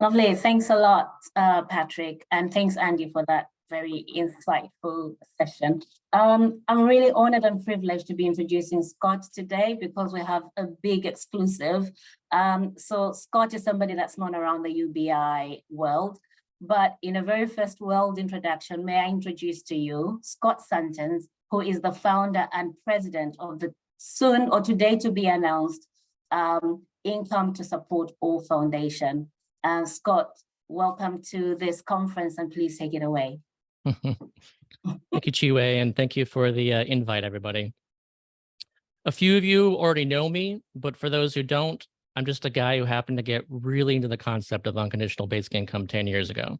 Lovely. Thanks a lot, Patrick. And thanks, Andy, for that very insightful session. I'm really honored and privileged to be introducing Scott today because we have a big exclusive. So Scott is somebody that's known around the UBI world, but in a very first world introduction, may I introduce to you Scott Santens, who is the founder and president of the soon or today to be announced Income to Support All Foundation. Scott, welcome to this conference and please take it away. Thank you, Chiwe, and thank you for the invite, everybody. A few of you already know me, but for those who don't, I'm just a guy who happened to get really into the concept of unconditional basic income 10 years ago.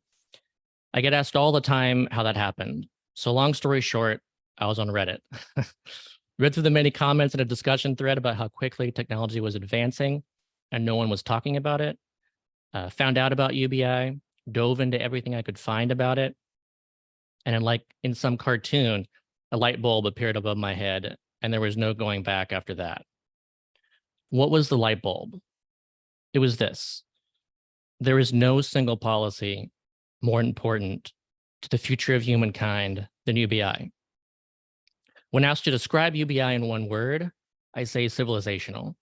I get asked all the time how that happened. So long story short, I was on Reddit. Read through the many comments in a discussion thread about how quickly technology was advancing and no one was talking about it. Found out about UBI, dove into everything I could find about it. And then, like in some cartoon, a light bulb appeared above my head and there was no going back after that. What was the light bulb? It was this. There is no single policy more important to the future of humankind than UBI. When asked to describe UBI in one word, I say civilizational.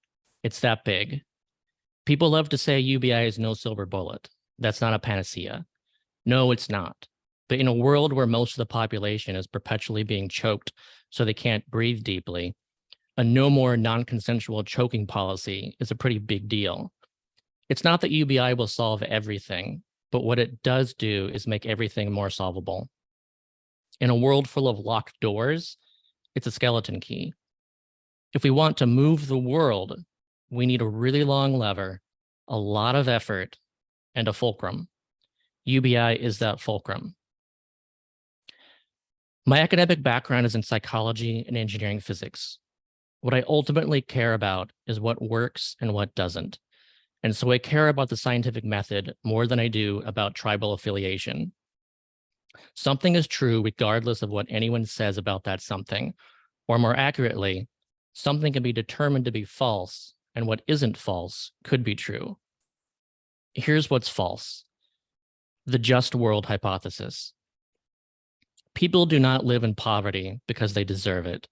It's that big. People love to say UBI is no silver bullet. That's not a panacea. No, it's not. But in a world where most of the population is perpetually being choked so they can't breathe deeply, a no more non-consensual choking policy is a pretty big deal. It's not that UBI will solve everything, but what it does do is make everything more solvable. In a world full of locked doors, it's a skeleton key. If we want to move the world, we need a really long lever, a lot of effort, and a fulcrum. UBI is that fulcrum. My academic background is in psychology and engineering physics. What I ultimately care about is what works and what doesn't. And so I care about the scientific method more than I do about tribal affiliation. Something is true regardless of what anyone says about that something, or more accurately, something can be determined to be false, and what isn't false could be true. Here's what's false. The just world hypothesis. People do not live in poverty because they deserve it,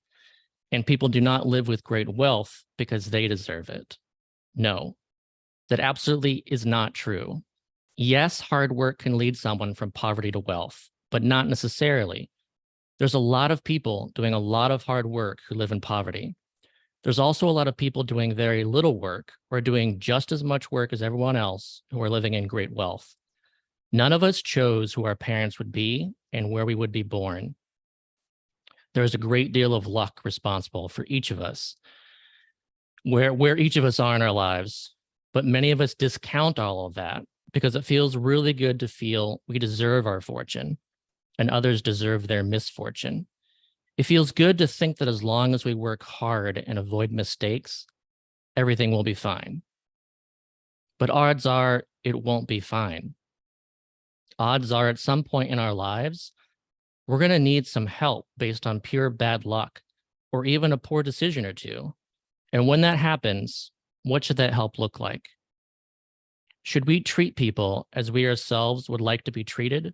and people do not live with great wealth because they deserve it. No, that absolutely is not true. Yes, hard work can lead someone from poverty to wealth, but not necessarily. There's a lot of people doing a lot of hard work who live in poverty. There's also a lot of people doing very little work or doing just as much work as everyone else who are living in great wealth. None of us chose who our parents would be and where we would be born. There is a great deal of luck responsible for each of us, where each of us are in our lives, but many of us discount all of that because it feels really good to feel we deserve our fortune and others deserve their misfortune. It feels good to think that as long as we work hard and avoid mistakes, everything will be fine. But odds are it won't be fine. Odds are at some point in our lives, we're going to need some help based on pure bad luck or even a poor decision or two. And when that happens, what should that help look like? Should we treat people as we ourselves would like to be treated?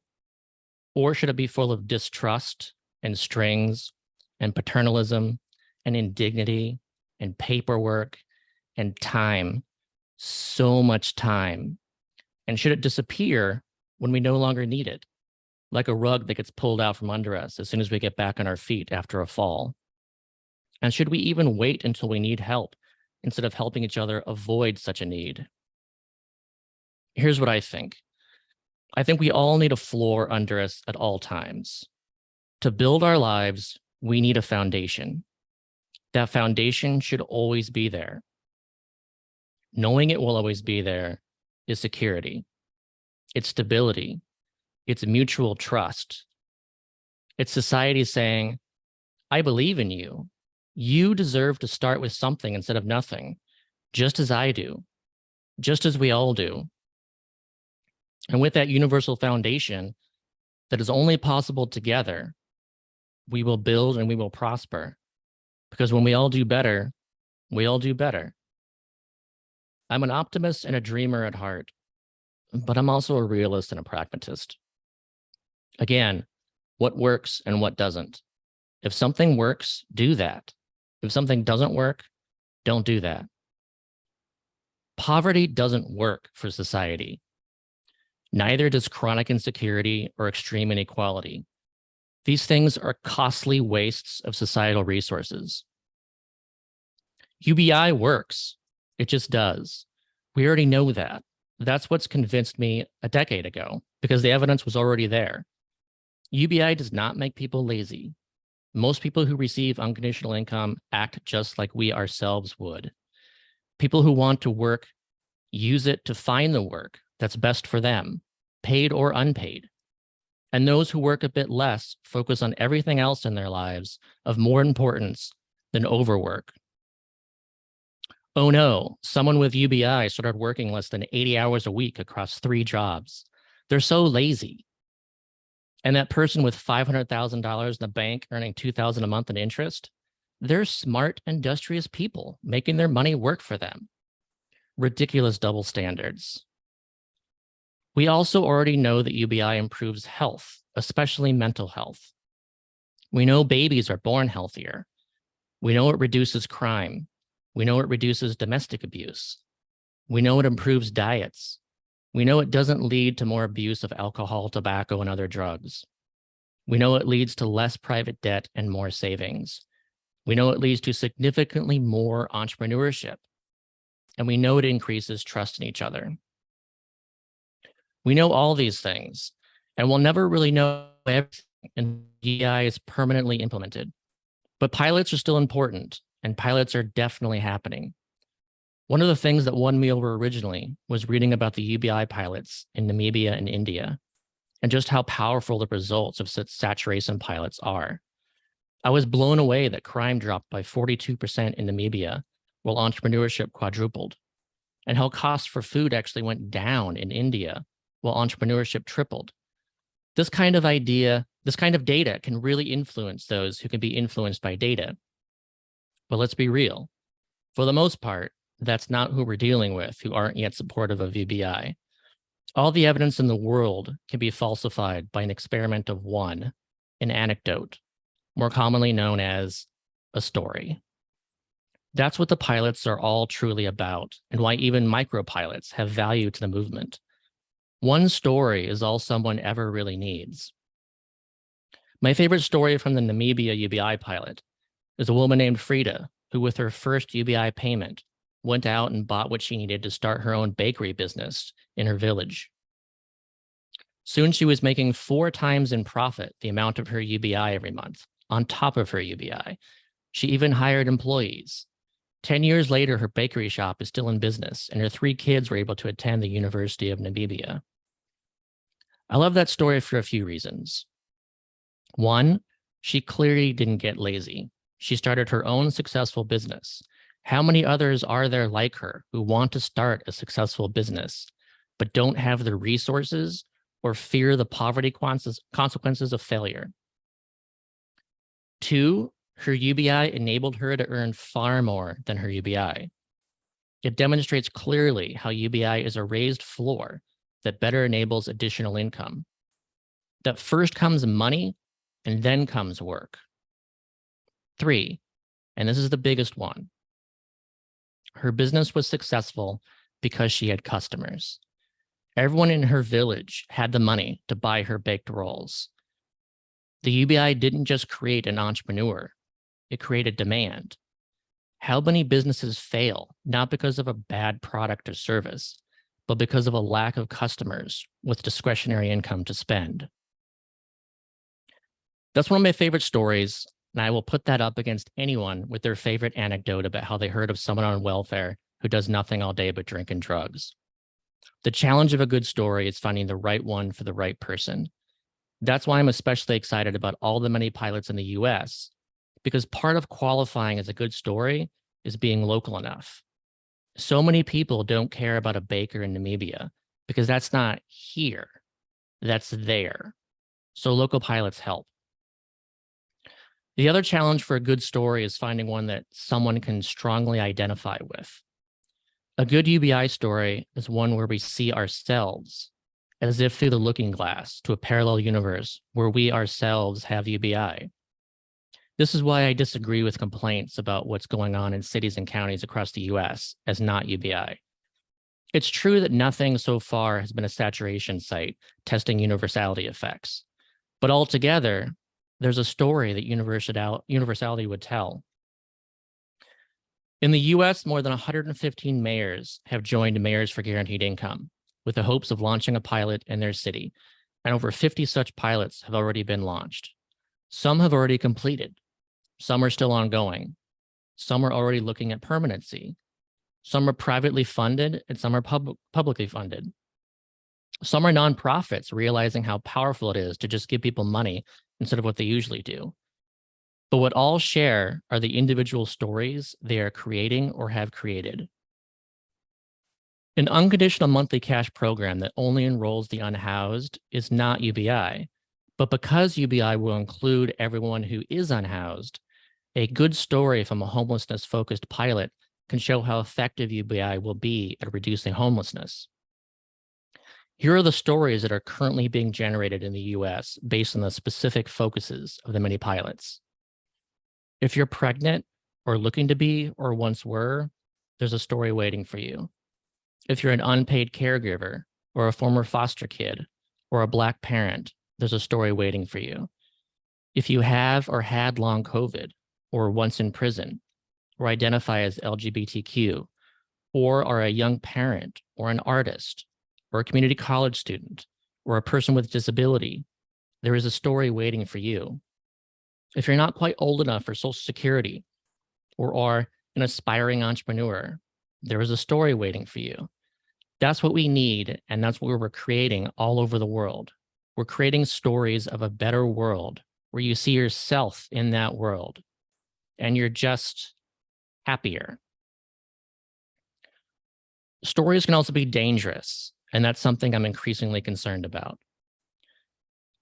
Or should it be full of distrust and strings and paternalism and indignity and paperwork and time, so much time? And should it disappear when we no longer need it, like a rug that gets pulled out from under us as soon as we get back on our feet after a fall? And should we even wait until we need help instead of helping each other avoid such a need? Here's what I think. I think we all need a floor under us at all times. To build our lives, we need a foundation. That foundation should always be there. Knowing it will always be there is security. It's stability. It's mutual trust. It's society saying, I believe in you. You deserve to start with something instead of nothing, just as I do, just as we all do. And with that universal foundation that is only possible together, we will build and we will prosper. Because when we all do better, we all do better. I'm an optimist and a dreamer at heart. but I'm also a realist and a pragmatist. Again, what works and what doesn't. If something works, do that. If something doesn't work, don't do that. Poverty doesn't work for society. Neither does chronic insecurity or extreme inequality. These things are costly wastes of societal resources. UBI works. It just does. We already know that. That's what's convinced me a decade ago, because the evidence was already there. UBI does not make people lazy. Most people who receive unconditional income act just like we ourselves would. People who want to work use it to find the work that's best for them, paid or unpaid. And those who work a bit less focus on everything else in their lives of more importance than overwork. Oh no, someone with UBI started working less than 80 hours a week across 3 jobs. They're so lazy. And that person with $500,000 in the bank earning $2,000 a month in interest, they're smart, industrious people making their money work for them. Ridiculous double standards. We also already know that UBI improves health, especially mental health. We know babies are born healthier. We know it reduces crime. We know it reduces domestic abuse. We know it improves diets. We know it doesn't lead to more abuse of alcohol, tobacco, and other drugs. We know it leads to less private debt and more savings. We know it leads to significantly more entrepreneurship. And we know it increases trust in each other. We know all these things, and we'll never really know everything until UBI is permanently implemented. But pilots are still important, and pilots are definitely happening. One of the things that won me over originally was reading about the UBI pilots in Namibia and India, and just how powerful the results of such saturation pilots are. I was blown away that crime dropped by 42% in Namibia, while entrepreneurship quadrupled, and how costs for food actually went down in India, while entrepreneurship tripled. This kind of data can really influence those who can be influenced by data. But let's be real. For the most part, that's not who we're dealing with who aren't yet supportive of UBI. All the evidence in the world can be falsified by an experiment of one, an anecdote, more commonly known as a story. That's what the pilots are all truly about, and why even micropilots have value to the movement. One story is all someone ever really needs. My favorite story from the Namibia UBI pilot is a woman named Frida, who with her first UBI payment, went out and bought what she needed to start her own bakery business in her village. Soon she was making 4 times in profit the amount of her UBI every month, on top of her UBI. She even hired employees. 10 years later, her bakery shop is still in business, and her 3 kids were able to attend the University of Namibia. I love that story for a few reasons. One, she clearly didn't get lazy. She started her own successful business. How many others are there like her who want to start a successful business, but don't have the resources or fear the poverty consequences of failure? 2, her UBI enabled her to earn far more than her UBI. It demonstrates clearly how UBI is a raised floor that better enables additional income. That first comes money, and then comes work. 3, and this is the biggest one, her business was successful because she had customers. Everyone in her village had the money to buy her baked rolls. The UBI didn't just create an entrepreneur, it created demand. How many businesses fail, not because of a bad product or service, but because of a lack of customers with discretionary income to spend? That's one of my favorite stories, and I will put that up against anyone with their favorite anecdote about how they heard of someone on welfare who does nothing all day but drink and drugs. The challenge of a good story is finding the right one for the right person. That's why I'm especially excited about all the many pilots in the US, because part of qualifying as a good story is being local enough. So many people don't care about a baker in Namibia because that's not here, that's there. So local pilots help. The other challenge for a good story is finding one that someone can strongly identify with. A good UBI story is one where we see ourselves as if through the looking glass to a parallel universe where we ourselves have UBI. This is why I disagree with complaints about what's going on in cities and counties across the US as not UBI. It's true that nothing so far has been a saturation site testing universality effects, but altogether, there's a story that universality would tell. In the US, more than 115 mayors have joined Mayors for Guaranteed Income with the hopes of launching a pilot in their city, and over 50 such pilots have already been launched. Some have already completed. Some are still ongoing. Some are already looking at permanency. Some are privately funded and some are publicly funded. Some are nonprofits realizing how powerful it is to just give people money instead of what they usually do. But what all share are the individual stories they are creating or have created. An unconditional monthly cash program that only enrolls the unhoused is not UBI, but because UBI will include everyone who is unhoused, a good story from a homelessness-focused pilot can show how effective UBI will be at reducing homelessness. Here are the stories that are currently being generated in the US based on the specific focuses of the many pilots. If you're pregnant or looking to be or once were, there's a story waiting for you. If you're an unpaid caregiver or a former foster kid or a Black parent, there's a story waiting for you. If you have or had long COVID or once in prison or identify as LGBTQ or are a young parent or an artist or a community college student or a person with disability, there is a story waiting for you. If you're not quite old enough for Social Security or are an aspiring entrepreneur, there is a story waiting for you. That's what we need, and that's what we're creating all over the world. We're creating stories of a better world where you see yourself in that world and you're just happier. Stories can also be dangerous, and that's something I'm increasingly concerned about.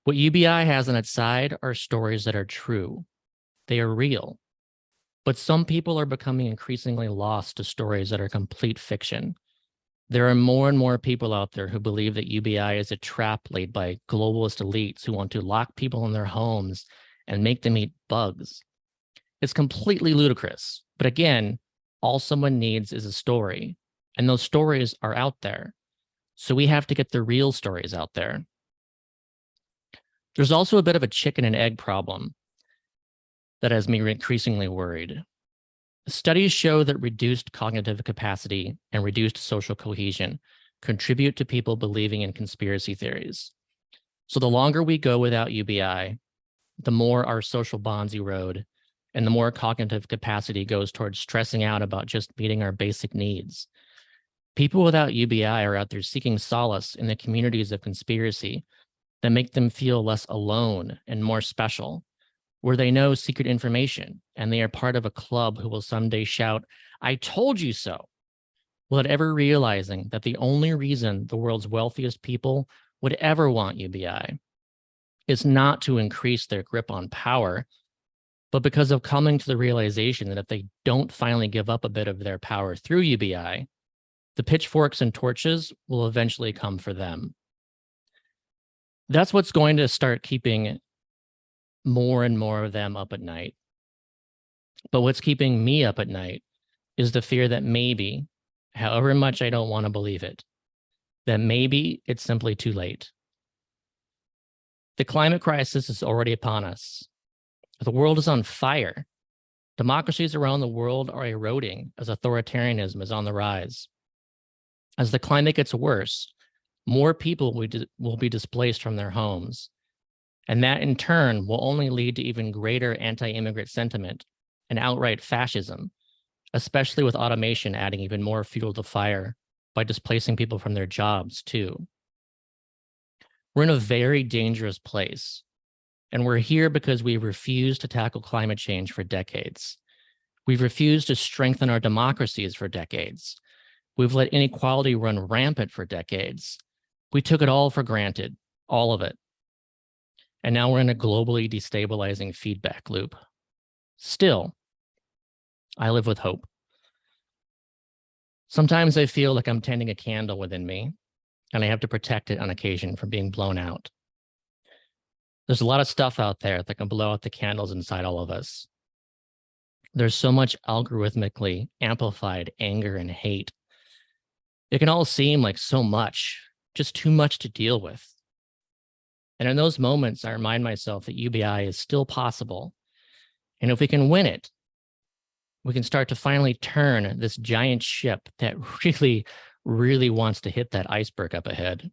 What UBI has on its side are stories that are true. They are real. But some people are becoming increasingly lost to stories that are complete fiction. There are more and more people out there who believe that UBI is a trap laid by globalist elites who want to lock people in their homes and make them eat bugs. It's completely ludicrous. But again, all someone needs is a story, and those stories are out there. So we have to get the real stories out there. There's also a bit of a chicken and egg problem that has me increasingly worried. Studies show that reduced cognitive capacity and reduced social cohesion contribute to people believing in conspiracy theories. So the longer we go without UBI, the more our social bonds erode, and the more cognitive capacity goes towards stressing out about just meeting our basic needs. People without UBI are out there seeking solace in the communities of conspiracy that make them feel less alone and more special, where they know secret information and they are part of a club who will someday shout, "I told you so," without ever realizing that the only reason the world's wealthiest people would ever want UBI is not to increase their grip on power, but because of coming to the realization that if they don't finally give up a bit of their power through UBI, the pitchforks and torches will eventually come for them. That's what's going to start keeping more and more of them up at night. But what's keeping me up at night is the fear that maybe, however much I don't want to believe it, that maybe it's simply too late. The climate crisis is already upon us. The world is on fire. Democracies around the world are eroding as authoritarianism is on the rise. As the climate gets worse, more people will be displaced from their homes. And that in turn will only lead to even greater anti-immigrant sentiment and outright fascism, especially with automation adding even more fuel to the fire by displacing people from their jobs too. We're in a very dangerous place, and we're here because we refuse to tackle climate change for decades. We've refused to strengthen our democracies for decades. We've let inequality run rampant for decades. We took it all for granted, all of it. And now we're in a globally destabilizing feedback loop. Still, I live with hope. Sometimes I feel like I'm tending a candle within me, and I have to protect it on occasion from being blown out. There's a lot of stuff out there that can blow out the candles inside all of us. There's so much algorithmically amplified anger and hate. It can all seem like so much, just too much to deal with. And in those moments, I remind myself that UBI is still possible. And if we can win it, we can start to finally turn this giant ship that really, really wants to hit that iceberg up ahead.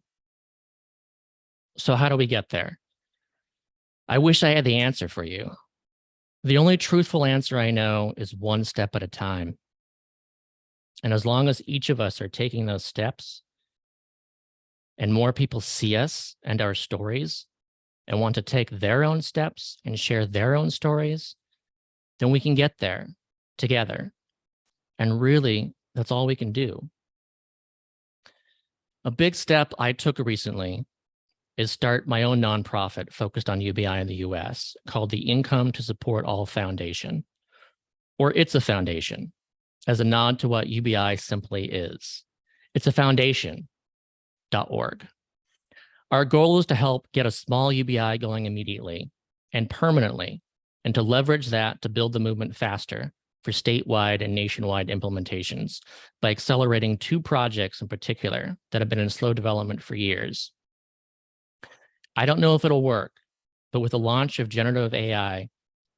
So how do we get there? I wish I had the answer for you. The only truthful answer I know is one step at a time. And as long as each of us are taking those steps and more people see us and our stories and want to take their own steps and share their own stories, then we can get there together. And really, that's all we can do. A big step I took recently is start my own nonprofit focused on UBI in the US called the Income to Support All Foundation, or It's a Foundation, as a nod to what UBI simply is. It's a foundation.org. Our goal is to help get a small UBI going immediately and permanently, and to leverage that to build the movement faster for statewide and nationwide implementations by accelerating 2 projects in particular that have been in slow development for years. I don't know if it'll work, but with the launch of generative AI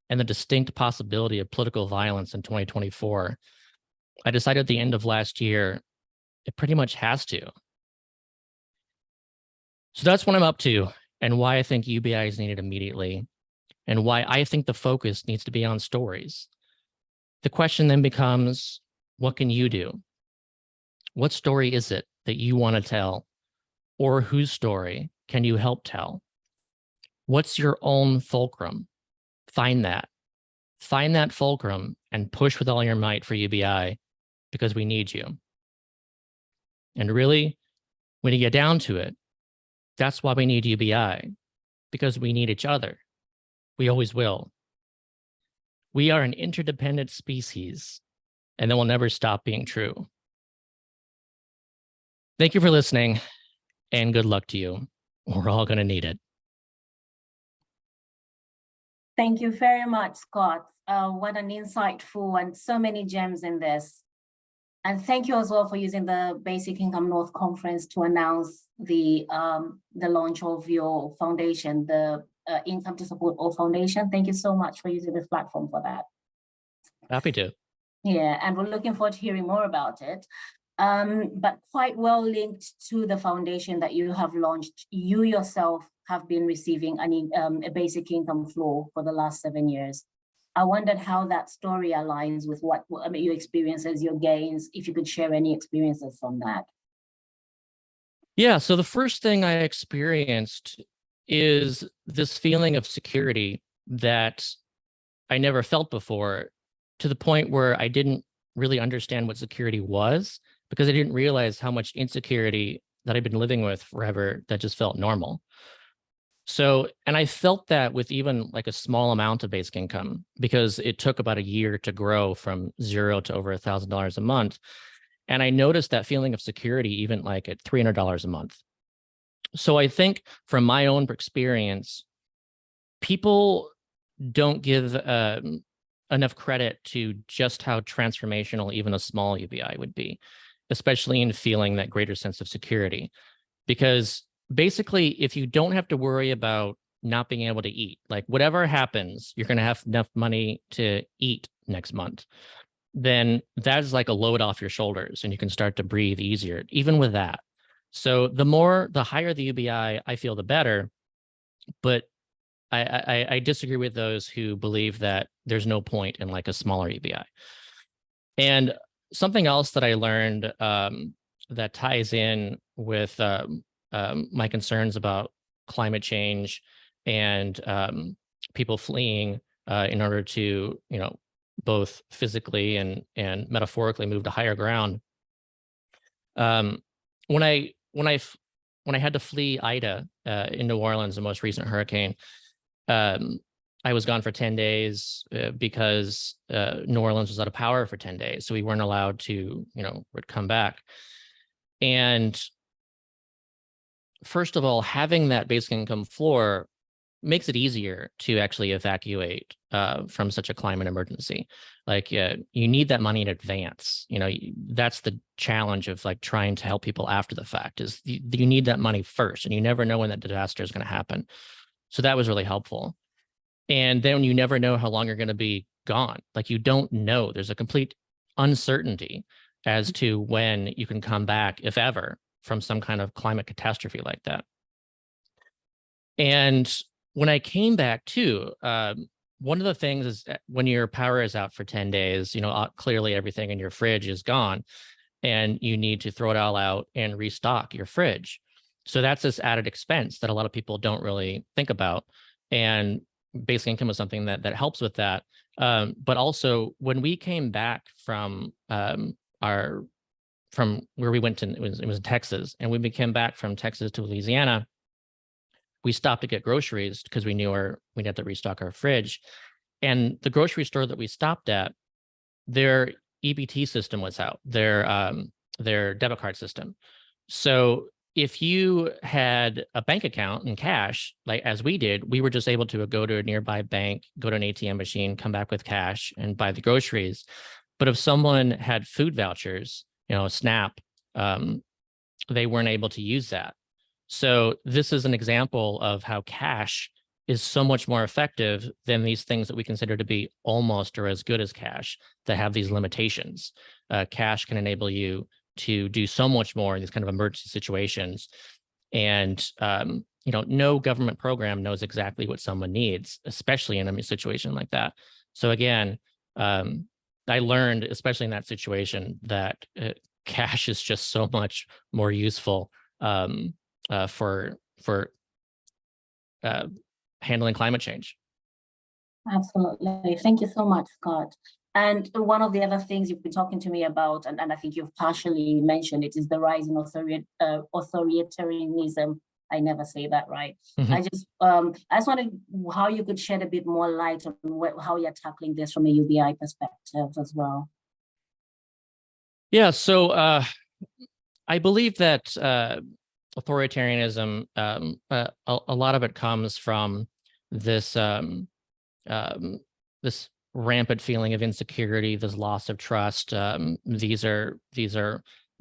and the distinct possibility of political violence in 2024, I decided at the end of last year, it pretty much has to. So that's what I'm up to and why I think UBI is needed immediately and why I think the focus needs to be on stories. The question then becomes, what can you do? What story is it that you want to tell? Or whose story can you help tell? What's your own fulcrum? Find that. Find that fulcrum and push with all your might for UBI because we need you. And really, when you get down to it, that's why we need UBI, because we need each other. We always will. We are an interdependent species, and that will never stop being true. Thank you for listening, and good luck to you. We're all going to need it. Thank you very much, Scott. What an insightful and so many gems in this. And thank you as well for using the Basic Income North Conference to announce the launch of your foundation, the Income to Support All Foundation. Thank you so much for using this platform for that. Happy to. Yeah, and we're looking forward to hearing more about it. But quite well linked to the foundation that you have launched, you yourself have been receiving a basic income floor for the last 7 years. I wondered how that story aligns with what your experiences, your gains, if you could share any experiences from that. Yeah, so the first thing I experienced is this feeling of security that I never felt before, to the point where I didn't really understand what security was, because I didn't realize how much insecurity that I've been living with forever that just felt normal. So, and I felt that with even like a small amount of basic income, because it took about a year to grow from 0 to over $1,000 a month. And I noticed that feeling of security even like at $300 a month. So I think from my own experience, people don't give enough credit to just how transformational even a small UBI would be, especially in feeling that greater sense of security. Because basically, if you don't have to worry about not being able to eat, like whatever happens, you're going to have enough money to eat next month, then that's like a load off your shoulders and you can start to breathe easier, even with that. So the higher the UBI, I feel the better. But I disagree with those who believe that there's no point in like a smaller UBI. And something else that I learned that ties in with my concerns about climate change and people fleeing in order to, both physically and metaphorically move to higher ground. When I had to flee Ida in New Orleans, the most recent hurricane, I was gone for 10 days because New Orleans was out of power for 10 days. So we weren't allowed to, come back. And first of all, having that basic income floor makes it easier to actually evacuate from such a climate emergency. Like you need that money in advance. That's the challenge of like trying to help people after the fact is you need that money first, and you never know when that disaster is going to happen. So that was really helpful. And then you never know how long you're going to be gone. Like you don't know. There's a complete uncertainty as to when you can come back, if ever, from some kind of climate catastrophe like that. And when I came back too, one of the things is when your power is out for 10 days, clearly everything in your fridge is gone and you need to throw it all out and restock your fridge. So that's this added expense that a lot of people don't really think about. And basic income is something that helps with that. But also when we came back from where we went to, it was Texas, and when we came back from Texas to Louisiana, we stopped to get groceries because we knew we'd have to restock our fridge. And the grocery store that we stopped at, their EBT system was out, their debit card system. So if you had a bank account in cash, like as we did, we were just able to go to a nearby bank, go to an ATM machine, come back with cash and buy the groceries. But if someone had food vouchers, SNAP, they weren't able to use that. So this is an example of how cash is so much more effective than these things that we consider to be almost or as good as cash that have these limitations. Cash can enable you to do so much more in these kind of emergency situations. And, no government program knows exactly what someone needs, especially in a situation like that. So again, I learned, especially in that situation, that cash is just so much more useful for handling climate change. Absolutely. Thank you so much, Scott. And one of the other things you've been talking to me about, and I think you've partially mentioned it, is the rise in authoritarianism. I never say that right. Mm-hmm. I just wondered how you could shed a bit more light on how you're tackling this from a UBI perspective as well. Yeah, so I believe that authoritarianism, a lot of it comes from this this rampant feeling of insecurity, this loss of trust. These are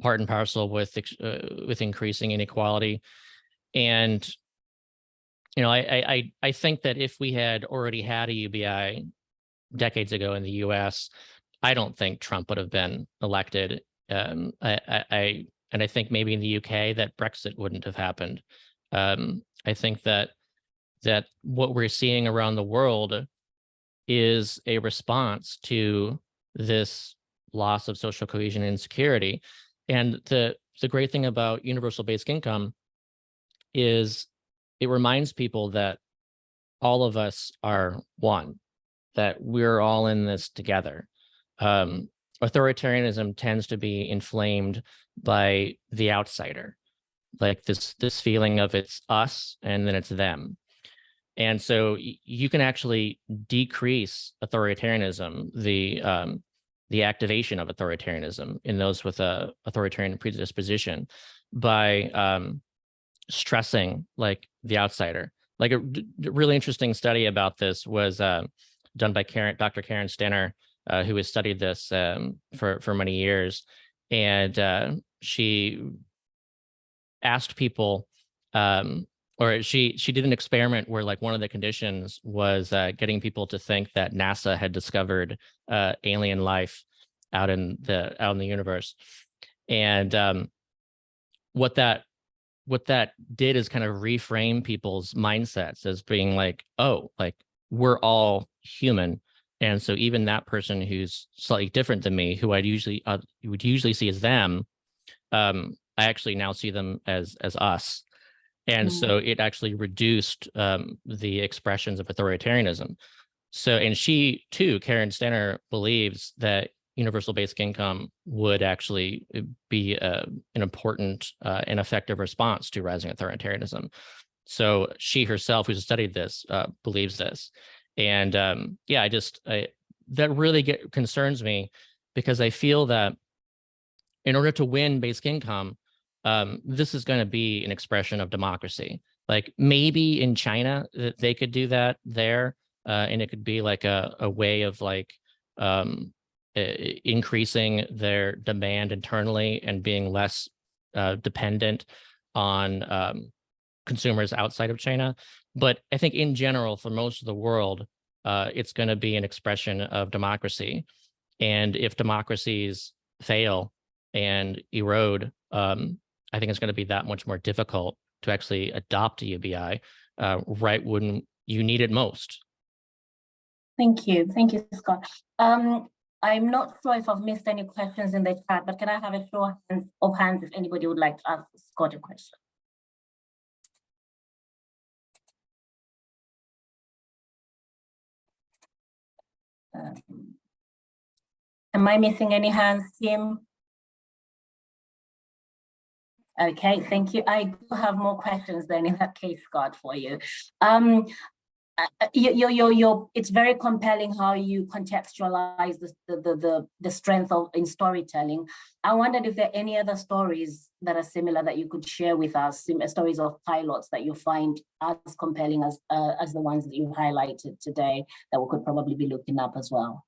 part and parcel with increasing inequality. And I think that if we had already had a UBI decades ago in the U.S., I don't think Trump would have been elected. And I think maybe in the UK that Brexit wouldn't have happened. I think that what we're seeing around the world is a response to this loss of social cohesion and insecurity. And the great thing about universal basic income is it reminds people that all of us are one, that we're all in this together. Authoritarianism tends to be inflamed by the outsider, like this feeling of it's us and then it's them. And so you can actually decrease authoritarianism, the activation of authoritarianism in those with a authoritarian predisposition by stressing like the outsider. Like a really interesting study about this was done by Dr. Karen Stenner, who has studied this for many years. And she asked people, or she did an experiment where like one of the conditions was getting people to think that NASA had discovered alien life out in the universe. And what that did is kind of reframe people's mindsets as being like, oh, like we're all human. And so even that person who's slightly different than me, who would usually see as them, I actually now see them as us. And so it actually reduced the expressions of authoritarianism. So, and she too, Karen Stenner, believes that universal basic income would actually be an important and effective response to rising authoritarianism. So she herself, who's studied this, believes this. And yeah, that really concerns me, because I feel that in order to win basic income, this is going to be an expression of democracy. Like maybe in China they could do that there, and it could be like a way of like increasing their demand internally and being less dependent on consumers outside of China. But I think in general, for most of the world, it's going to be an expression of democracy. And if democracies fail and erode, I think it's going to be that much more difficult to actually adopt a UBI right when you need it most. Thank you, Scott. I'm not sure if I've missed any questions in the chat, but can I have a show of hands if anybody would like to ask Scott a question? Am I missing any hands, Tim? Okay, thank you. I do have more questions then in that case, Scott, for you. It's very compelling how you contextualize the strength in storytelling. I wondered if there are any other stories that are similar that you could share with us, stories of pilots that you find as compelling as the ones that you highlighted today that we could probably be looking up as well.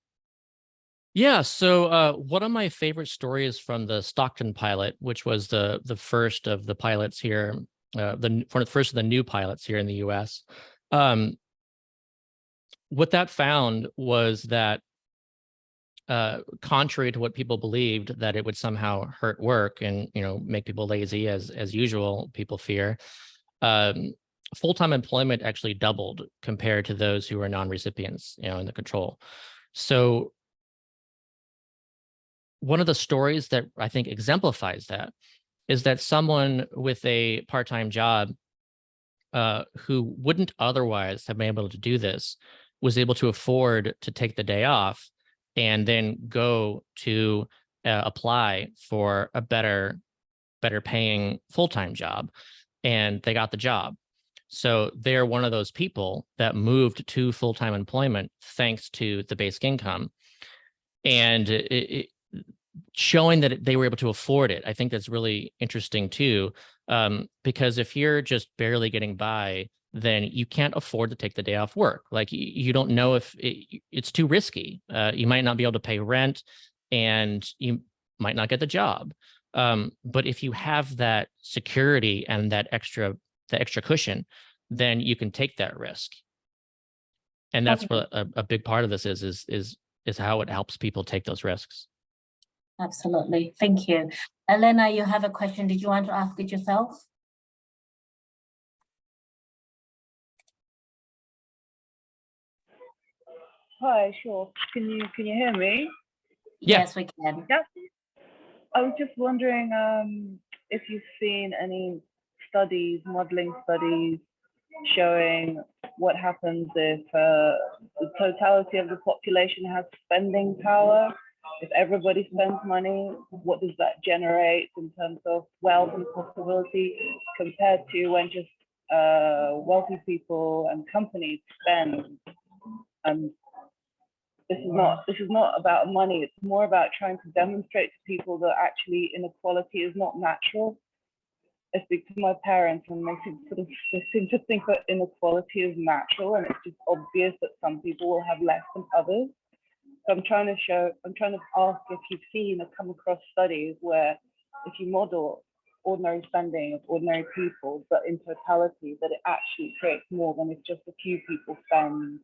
Yeah, so one of my favorite stories from the Stockton pilot, which was the first of the pilots here, the first of the new pilots here in the U.S. What that found was that, contrary to what people believed, that it would somehow hurt work and make people lazy, as usual, people fear. Full-time employment actually doubled compared to those who were non-recipients, in the control. So one of the stories that I think exemplifies that is that someone with a part-time job who wouldn't otherwise have been able to do this was able to afford to take the day off and then go to apply for a better paying full-time job, and they got the job. So they're one of those people that moved to full-time employment thanks to the basic income. And showing that they were able to afford it, I think that's really interesting too, because if you're just barely getting by, then you can't afford to take the day off work. Like you don't know if it's too risky. You might not be able to pay rent, and you might not get the job. But if you have that security and that extra cushion, then you can take that risk. And that's what a big part of this is how it helps people take those risks. Absolutely. Thank you. Elena, you have a question. Did you want to ask it yourself? Hi, sure. Can you hear me? Yes, we can. Yep. I was just wondering if you've seen any modeling studies showing what happens if the totality of the population has spending power. If everybody spends money, what does that generate in terms of wealth and possibility compared to when just wealthy people and companies spend? This is not about money. It's more about trying to demonstrate to people that actually inequality is not natural. I speak to my parents and they seem to think that inequality is natural, and it's just obvious that some people will have less than others. So I'm trying to ask if you've seen or come across studies where if you model ordinary spending of ordinary people, but in totality, that it actually creates more than if just a few people spend.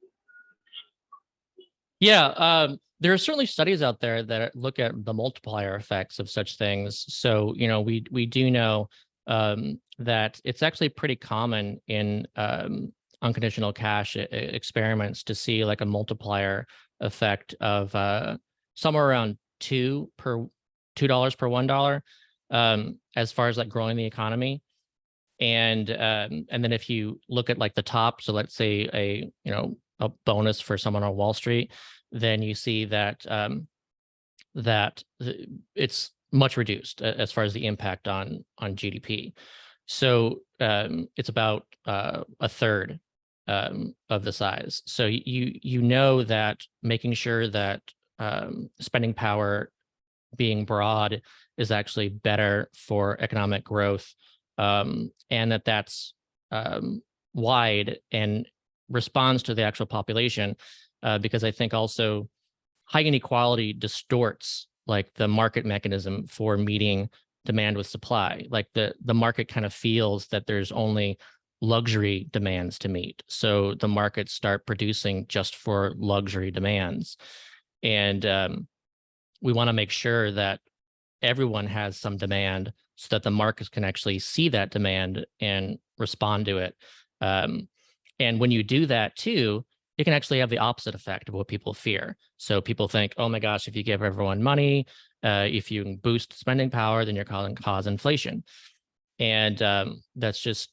Yeah, there are certainly studies out there that look at the multiplier effects of such things. So, we do know that it's actually pretty common in unconditional cash experiments to see like a multiplier effect of somewhere around $2 per $1, as far as like growing the economy. And then if you look at like the top, so let's say a bonus for someone on Wall Street, then you see that that it's much reduced as far as the impact on GDP. So it's about a third of the size. So you know that making sure that spending power being broad is actually better for economic growth, and that's wide and responds to the actual population, because I think also high inequality distorts like the market mechanism for meeting demand with supply. Like the market kind of feels that there's only luxury demands to meet. So the markets start producing just for luxury demands. And we want to make sure that everyone has some demand so that the markets can actually see that demand and respond to it. And when you do that too, it can actually have the opposite effect of what people fear. So people think, oh my gosh, if you give everyone money, if you boost spending power, then you're going to cause inflation. And that's just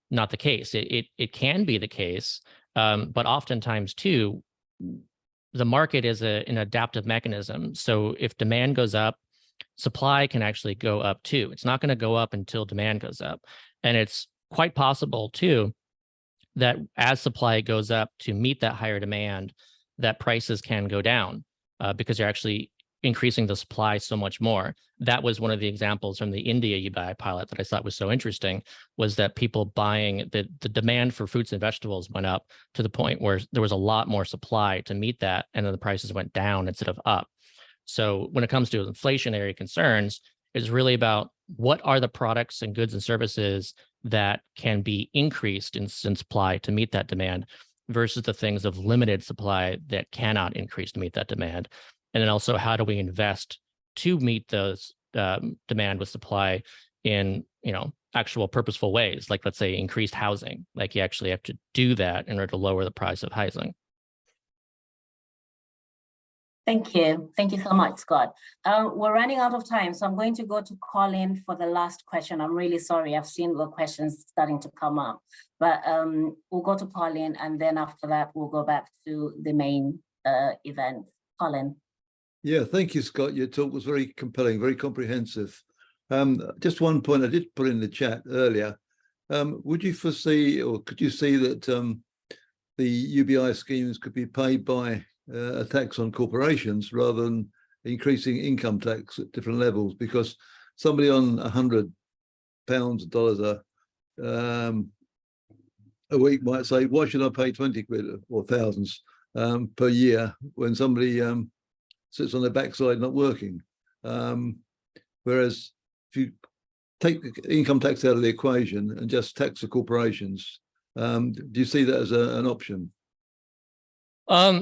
not the case. It can be the case, but oftentimes too, the market is an adaptive mechanism. So if demand goes up, supply can actually go up too. It's not going to go up until demand goes up. And it's quite possible too that as supply goes up to meet that higher demand, that prices can go down because you're actually increasing the supply so much more. That was one of the examples from the India UBI pilot that I thought was so interesting, was that people buying, the demand for fruits and vegetables went up to the point where there was a lot more supply to meet that, and then the prices went down instead of up. So when it comes to inflationary concerns, it's really about what are the products and goods and services that can be increased in supply to meet that demand versus the things of limited supply that cannot increase to meet that demand. And then also, how do we invest to meet those demand with supply in, actual purposeful ways, like let's say increased housing, like you actually have to do that in order to lower the price of housing. Thank you. Thank you so much, Scott. We're running out of time, so I'm going to go to Colin for the last question. I'm really sorry. I've seen the questions starting to come up, but we'll go to Colin, and then after that, we'll go back to the main event. Colin. Yeah, thank you, Scott. Your talk was very compelling, very comprehensive. Just one point I did put in the chat earlier. Would you foresee, or could you see that the UBI schemes could be paid by a tax on corporations rather than increasing income tax at different levels? Because somebody on £100 or dollars a week might say, why should I pay 20 quid or thousands per year when somebody sits on their backside not working? Whereas if you take the income tax out of the equation and just tax the corporations, do you see that as an option?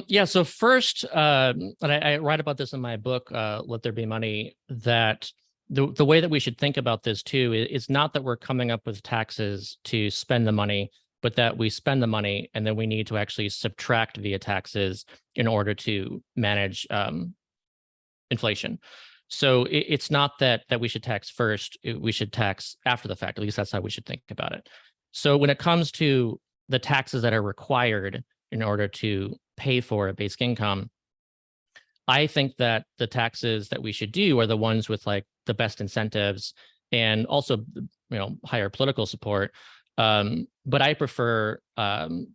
Yeah, so first, and I write about this in my book, Let There Be Money, that the way that we should think about this too is not that we're coming up with taxes to spend the money, but that we spend the money and then we need to actually subtract via taxes in order to manage inflation. So it's not that we should tax first, we should tax after the fact. At least that's how we should think about it. So when it comes to the taxes that are required in order to pay for a basic income, I think that the taxes that we should do are the ones with like the best incentives and also, higher political support. But I prefer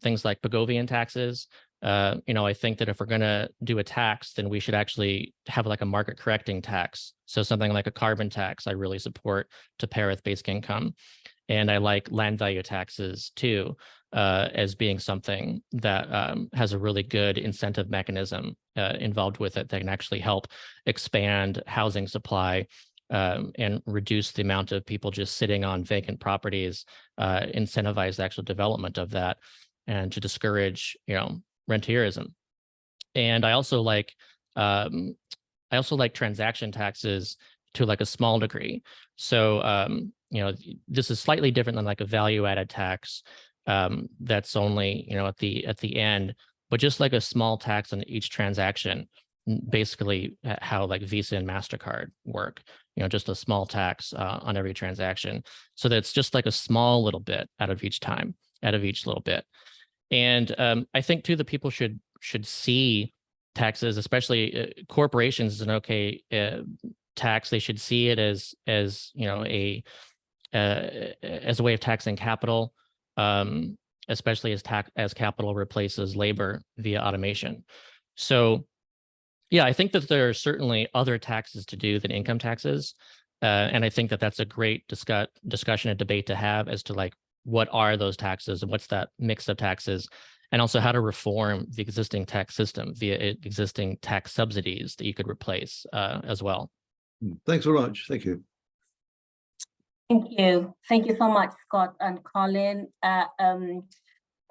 things like Pigovian taxes. I think that if we're going to do a tax, then we should actually have like a market correcting tax. So something like a carbon tax, I really support to pair with basic income. And I like land value taxes too, as being something that has a really good incentive mechanism involved with it that can actually help expand housing supply and reduce the amount of people just sitting on vacant properties, incentivize the actual development of that, and to discourage, rentierism. And I also like transaction taxes to like a small degree. So this is slightly different than like a value-added tax that's only at the end, but just like a small tax on each transaction, basically how like Visa and MasterCard work. Just a small tax on every transaction, so that it's just like a small little bit out of each little bit. And I think too that people should see taxes, especially corporations, as an okay tax. They should see it as a way of taxing capital, especially as capital replaces labor via automation. So yeah, I think that there are certainly other taxes to do than income taxes. And I think that that's a great discussion and debate to have as to like, what are those taxes and what's that mix of taxes, and also how to reform the existing tax system via existing tax subsidies that you could replace as well. Thanks very much. Thank you. Thank you. Thank you so much, Scott and Colin.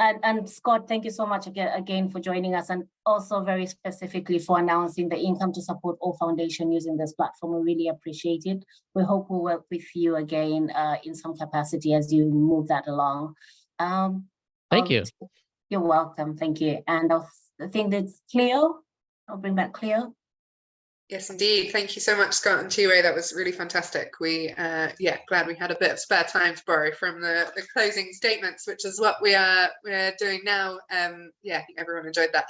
And Scott, thank you so much again for joining us, and also very specifically for announcing the Income to Support All Foundation using this platform. We really appreciate it. We hope we'll work with you again in some capacity as you move that along. Thank you. You're welcome. Thank you. And I think that's Cleo. I'll bring back Cleo. Yes, indeed. Thank you so much, Scott and Chiwe. That was really fantastic. We, glad we had a bit of spare time to borrow from the closing statements, which is what we're doing now. I think everyone enjoyed that.